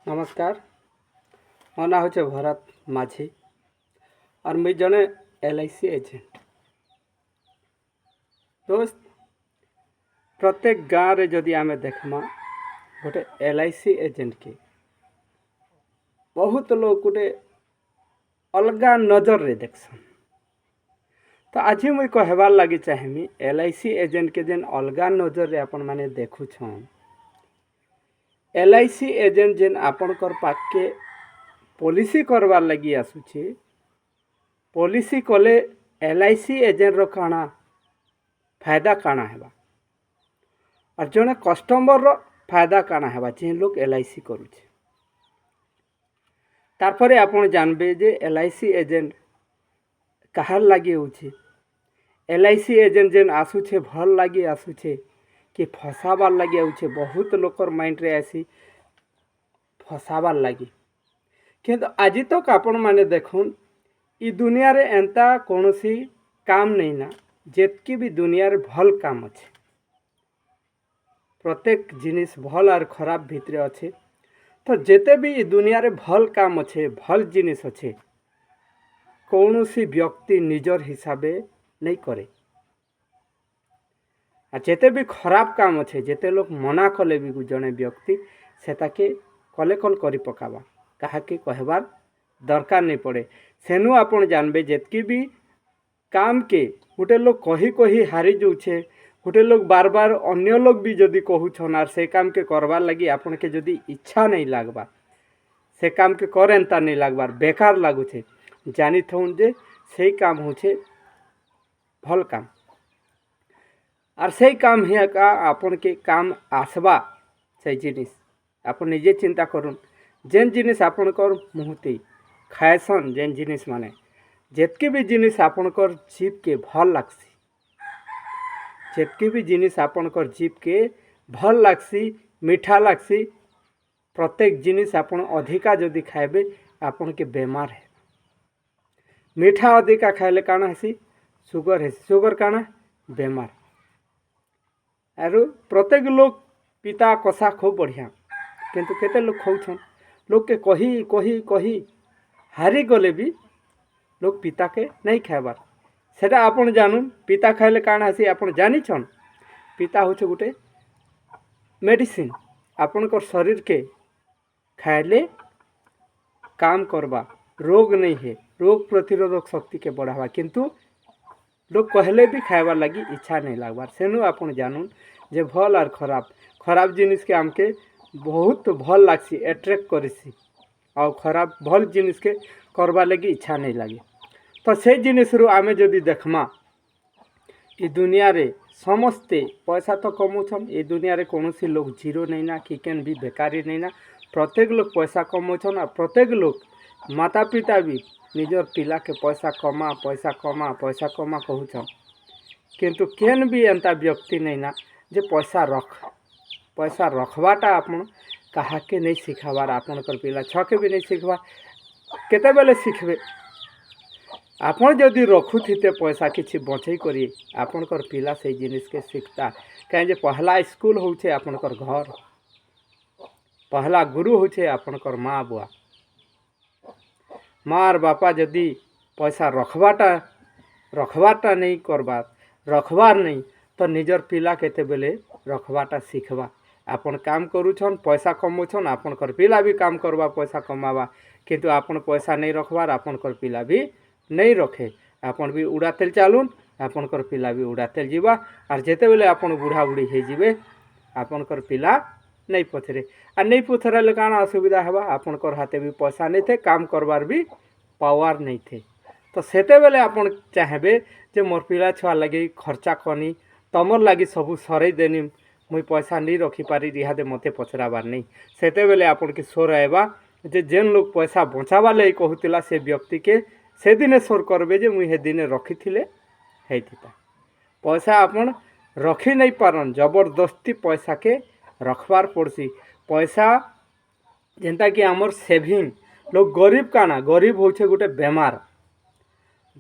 नमस्कार। मो ना हूँ भरत माझी और मुझे जड़े LIC एजेंट। दोस्त, प्रत्येक गाँव रे जदि आमे देखमा गोटे LIC एजेंट के बहुत लोग गोटे अलगा नजर रे देखसन। तो आज मुझे कहबार लगी चाहेमी LIC एजेंट के जेन अलगा नजर रे अपन माने देखु छन। LIC एजेंट जेन आपण कर पाके पॉलिसी करवार लगी आसुचे, पॉलिसी कले LIC एजेंट रो काना फायदा काना हेबा और जने कस्टमर रो फायदा काना हेबा जे लोग LIC करूचे। तारपरे आपण जानबे जे LIC एजेंट कहार लगी होचे। LIC एजेंट जेन आसुचे भल लगी आसुचे कि फसाबार लगी आउचे। बहुत लोकर माइंड रे आसी फसाबार लगी, किंतु आज तक आपण माने देखुन ई दुनिया रे एंता कोनोसी काम नहीं ना जेतकी भी दुनिया रे भल काम अच्छे। प्रत्येक जिनिस भल और खराब भितरे अच्छे। तो जेते भी ई दुनिया रे भल काम अच्छे, भल जिनिस अच्छे, कौनसी व्यक्ति निजर हिसाबे नहीं करे। आ जेते भी खराब काम अच्छे, जेते लोग मना कले भी जने व्यक्ति सेताके कले कल करी पकावा, काहाके कहबार दरकार नहीं पड़े। सेनु आपण जानबे जेतकी भी काम के गोटे लोग कही कही हारी जाऊे, गोटे लोग बार बार अन्य लोग भी जदि कहूछन आर से काम के करवार लगी आपन के जदि इच्छा नहीं लागबार, से काम के करेंता नहीं लागबार, बेकार लागुचे, जानी थौन जे से काम होछे भल काम। और से काम ही का आपन के काम आसबा से जिनिस आपन निजे चिंता करुन। जेन जिनिस आपन कर मुहूर्ते खाएसन, जेन जिनिस माने जेतकी भी जिनिस आपन कर जीव के भल लागसी, जेतकी भी जिनिस आपन कर जीव के भल लागसी, मीठा लागसी, प्रत्येक जिनिस आपन अधिका जदि खाएबे आपन के बेमार है। मीठा अधिका खाइले काना हेसी सुगर है, सुगर काना बेमार। आरु प्रत्येक लोग पिता कषा खूब बढ़िया, किंतु केते लोग खाऊछन, लोग के कही कही कही हारी गले भी लोग पिता के नहीं खाइबार। सेटा आपन जानून पिता खाइले काना हेसी आपन जानी छन। पिता होचे गोटे मेडिसिन, आपन को शरीर के खाइले काम करबा, रोग नहीं है, रोग प्रतिरोधक शक्ति के बढ़ावा, किंतु लोग कहले भी खाइबार लगी इच्छा नहीं लागबार। सेनु आपन जानून जे भल और खराब, खराब जिनिस के आमके बहुत भल लागसी, एट्रैक्ट करिसी, और खराब भल जिनिस के करवा लगी इच्छा नहीं लगे। तो से जिनिस रु आमे जदि देखमा ई दुनिया रे समस्ते पैसा तो कमाउछन। ए दुनिया रे कौनसी लोग जीरो नहीं ना, किकेन भी बेकारी नहीं ना, प्रत्येक लोग पैसा कमाउछन। और प्रत्येक लोग माता पिता भी निजर पिला के पैसा कमा पैसा कमा पैसा कमा कहूछन, किंतु केन भी एंता व्यक्ति नहीं ना जे पैसा रखवाटा आपन कहा के नहीं सिखाबार। आपन कर पिला छके भी नहीं सिखबा, केते बेले सिखबे। आपन जदि रखुथिते पैसा किछि बचई करी आपन कर पिला से जिनिस के सिखता। कहीं जे पहला स्कूल होछे आपन कर घर, पहला गुरु होछे आपन कर माँ बुआ। माँ और बापा जदि पैसा रखवाटा नहीं करबा, रखबार नहीं, तो निजर पिला केते बेले रखवाटा सिखबा। आपन काम करूछन, पैसा कमाउछन, आपन कर पिला भी काम करबा, पैसा कमावा, किंतु आपन पैसा नहीं रखबार, आपन कर पिला भी नहीं रखे। आपन भी उड़ातेल चालून, आपन कर पिला भी उड़ातेल जीवा। और जेते बेले आपन बुढ़ा बुढ़ी हे जीवे आपन कर पिला नहीं पथरे। और नहीं पथरे काना असुविधा हेबा, आपन कर हाथे भी पैसा नहीं थे, काम करबार भी पावर नहीं थे। तो सेते बेले आपन चाहेबे जे मोर पिला छुआ लगे खर्चा कनी, तमर लगी सबू सरई देनी, मुई पैसा नहीं रखी पारी, रिहादे मते पचराबार नहीं। सेते बेले आपन के सोर आएबा जे जेन लोग पैसा बचावा ले कहूतिला से व्यक्ति के से दिने सोर करबे जे मुई हे दिने रखी थिले हेतिता। पैसा आपन रखी नहीं पारन, जबरदस्ती पैसा के रखबार पड़सी। पैसा जेंता कि आमर सेविंग, लोग गरीब काना, गरीब होछे गोटे बेमार,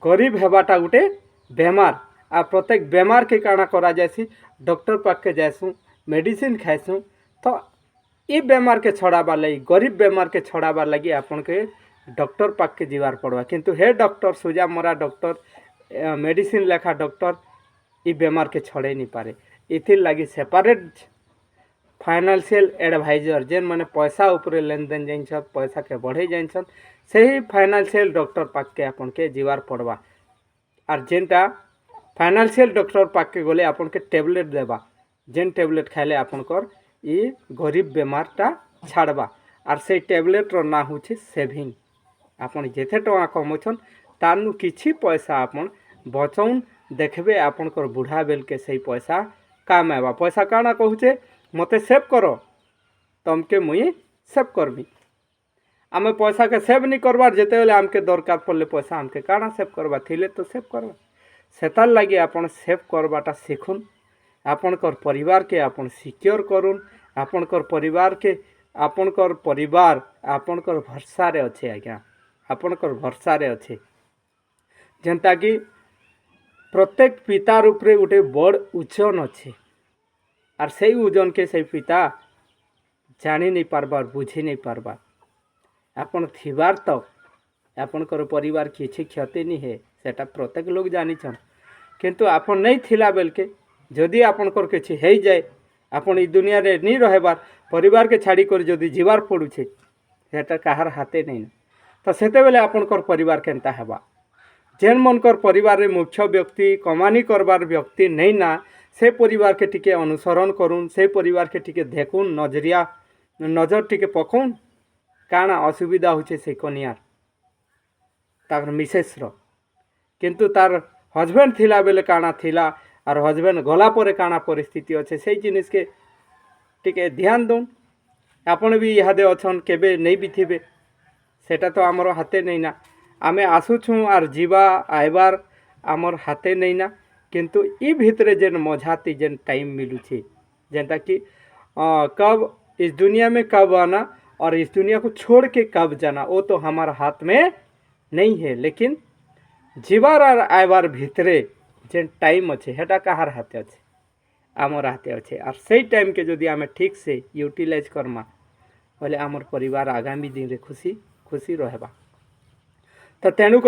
गरीब हेबाटा गोटे बेमार। आ प्रत्येक बेमार के काना करा जायसी, डॉक्टर पाक के जायसु, मेडिसिन खाइसु। तो ई बेमार के छड़ाबार लगी गरीब बेमार के छड़ाबार लगी आपन के डॉक्टर पाक के जीवार पड़वा किंतु हे डॉक्टर सुजा मरा डॉक्टर मेडिसिन लेखा डॉक्टर ई बेमार के छड़े नहीं पारे इथिर लगी सेपरेट फाइनेंशियल एडवाइजर जेन मैंने पैसा ऊपर लेन देन जाइन पैसा के बढ़े जाइन से ही फाइनेंशियल डॉक्टर पाक के आपन के जीवार पड़वा और जेनटा फाइनेंशियल डॉक्टर पाक के गले आपन के टैबलेट देवा जेन टैबलेट खाइले आपनकर ये गरीब बेमारटा छाड़वा और से टैबलेट्र ना हूँ सेविंग आपन जेते टका कमाउछन तानु किछि पैसा आपन बचौन देखबे आपनकर बुढ़ा बेल के सही पैसा काम आवा पैसा काना कहूचे मते सेव करो तमके मुई सेव करबी आमे पैसा के सेव नहीं करबार जेते बेले आमके दरकार पड़ले पैसा आमके काना सेव करबा थिले तो सेव करबा सेतार लगी आपन सेव करबाटा शिखुन आपनकर परिवार के आपन सिक्योर करुन आपनकर परिवार के आपनकर परिवार आपनकर भरसा रे अच्छे आज्ञा आपनकर भरसा रे अच्छे जेनता कि प्रत्येक पितार उपरे गोटे बड़ ओजन अच्छे और से ओजन के से पिता जानी नहीं पारबार बुझी नहीं पारबार आपन थिबार तक आपनकर परिवार किछि क्षति नहीं है सेटा प्रत्येक लोग जानी छन किंतु आपन नहीं थिला बेल के जदि आपनकर किछि हेई जाए आपन ई दुनिया रे नहीं रहबार परिवार के छाड़ी कर जदि जीवार पड़ुछे सेटा काहार हाथे नहीं तो सेते बेले आपनकर परिवार केनता हेबा जेन मनकर परिवार रे मुख्य व्यक्ति कमानी करबार व्यक्ति नहीं ना से परिवार के टिके अनुसरण करुन से परिवार के टिके देखुन नजरिया नजर टिके पकौन काना असुविधा होचे से कनियार तार मिसेस रो किंतु तार हजबैंड थिला बेले काना थिला और हजबैंड गला परे काना परिस्थिति अच्छे से जिनिस के टिके ध्यान दौन आपन भी इहादे अछन केबे नहीं भी थिबे सेटा तो आमर हाथे नहीं ना आमे आसुछुँ और जीवा आइबार आमर हाथे नहीं ना किंतु ई भितरे जेन मझाती जेन टाइम मिलुछे जेनता कि कब इस दुनिया में कब आना और इस दुनिया को छोड़ के कब जाना वो तो हमारा हाथ में नहीं है लेकिन जीवार और आइबार भितरे जेन टाइम अच्छे हेटा कहार हाथे अच्छे आमर हाथे अच्छे और से टाइम के जदि आमे ठीक से यूटिलाइज करमा बोले आमर परिवार आगामी दिन रे खुशी खुशी रहबा तो तेणुक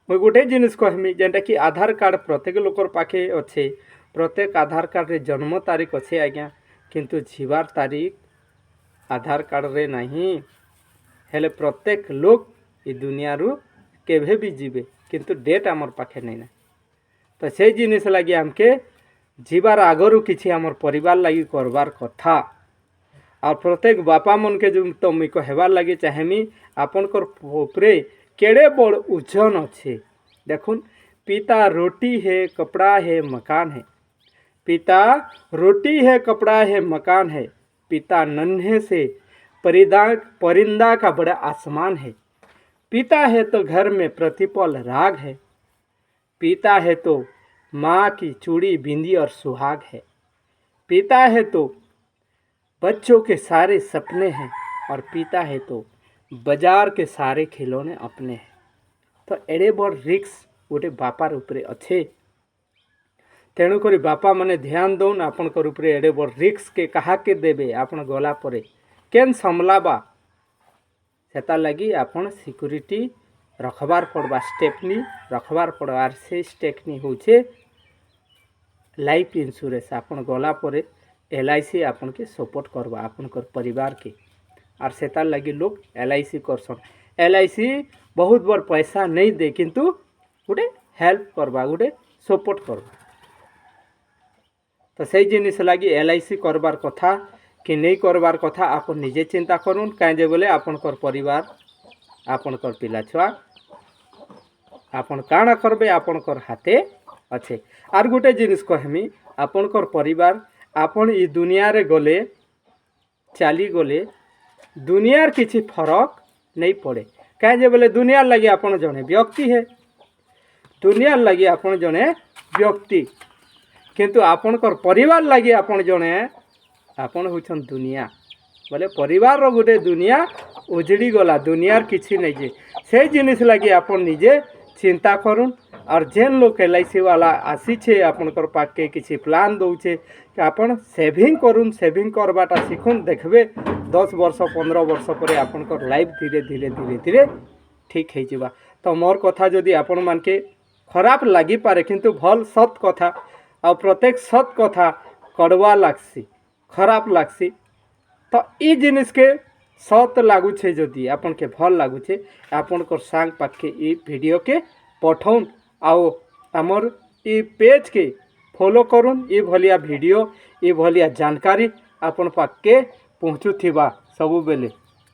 मुझे गोटे जिनिस कहमी जेनटा कि आधार कार्ड प्रत्येक लोकर पाखे अच्छे प्रत्येक आधार कार्ड रे जन्म तारीख अच्छे आज्ञा किंतु जीवार तारीख आधार कार्ड रे नहीं हेले प्रत्येक लोग ई दुनिया रु केभे भी जीवे किंतु डेट आमर पाखे नहीं ना तो से जिनिस लगी हमके जीवार आगरू किछि आमर परिवार लगी करबार कथा और प्रत्येक बापा मन के जो तो मुई कहबार लगी चाहेमी आपनकर उपरे केड़े बड़ ओजन अच्छे देखुन पिता रोटी है कपड़ा है मकान है पिता रोटी है कपड़ा है मकान है पिता नन्हे से परिंदा का बड़ा आसमान है पिता है तो घर में प्रतिपल राग है पिता है तो माँ की चूड़ी बिंदी और सुहाग है पिता है तो बच्चों के सारे सपने हैं और पिता है तो बाजार के सारे खिलौने अपने हैं तो एड़े बड़ रिक्स गोटे बापार उपरे अच्छे तेणुक बापा माने ध्यान दौन आपनकर उपरे एड़े बड़ रिक्स के कहा के देबे आपन गला परे केन संभलाबा सेता लगी आपन सिक्योरिटी रखबार पड़वा स्टेपनी रखबार पड़वा और से स्टेपनी होचे लाइफ इंश्योरेंस आपन गला परे LIC आपन के सपोर्ट करवा आपनकर परिवार के और सेतार लगी लोग LIC करसन LIC बहुत बड़ पैसा नहीं दे किंतु गोटे हेल्प करवा गोटे सपोर्ट करवा तो से जिनिस लगी LIC करबार कथा कि नहीं करबार कथा आप निजे चिंता करुन कहीं बोले आपनकर परिवार आपनकर पिला छुआ आपन काना करबे आपनकर हाथे अच्छे आर गोटे जिनिस कहमी आपनकर परिवार आपन ई दुनिया रे गले चली गले दुनियार किसी फरक नहीं पड़े कहीं बोले दुनियार लगे आपन जने व्यक्ति है दुनियार लगे आपन जने व्यक्ति किंतु आपनकर परिवार लगे आपन जने आपन होछन दुनिया बोले परिवार रो गोटे दुनिया उजड़ी गला दुनियार किसी नहीं जे से जिनिस लगे आपन निजे चिंता करूँ और जेन लोग LIC वाला आसीछे आपनकर पाके किसी प्लान दौचे कि आपन सेविंग करूँ सेविंग करवाटा शिखुन देखबे 10 वर्ष 15 वर्ष पर आपनकर लाइफ धीरे धीरे धीरे धीरे ठीक हो जावा। तो मोर कथा जदि आपण मानके खराब लगी पारे किंतु भल सत कथा आ प्रत्येक सत कथा कड़वा लागसी खराब लागसी तो ई जिनिस के सत लागुछे जदि आपन के भल लागुछे आपन को सांग पाखे ई वीडियो के पठाउन आओ हमर ई पेज के फॉलो करुन ई भलिया वीडियो ई भलिया जानकारी आपन पाखे पहुँचुथिबा सबु बेले।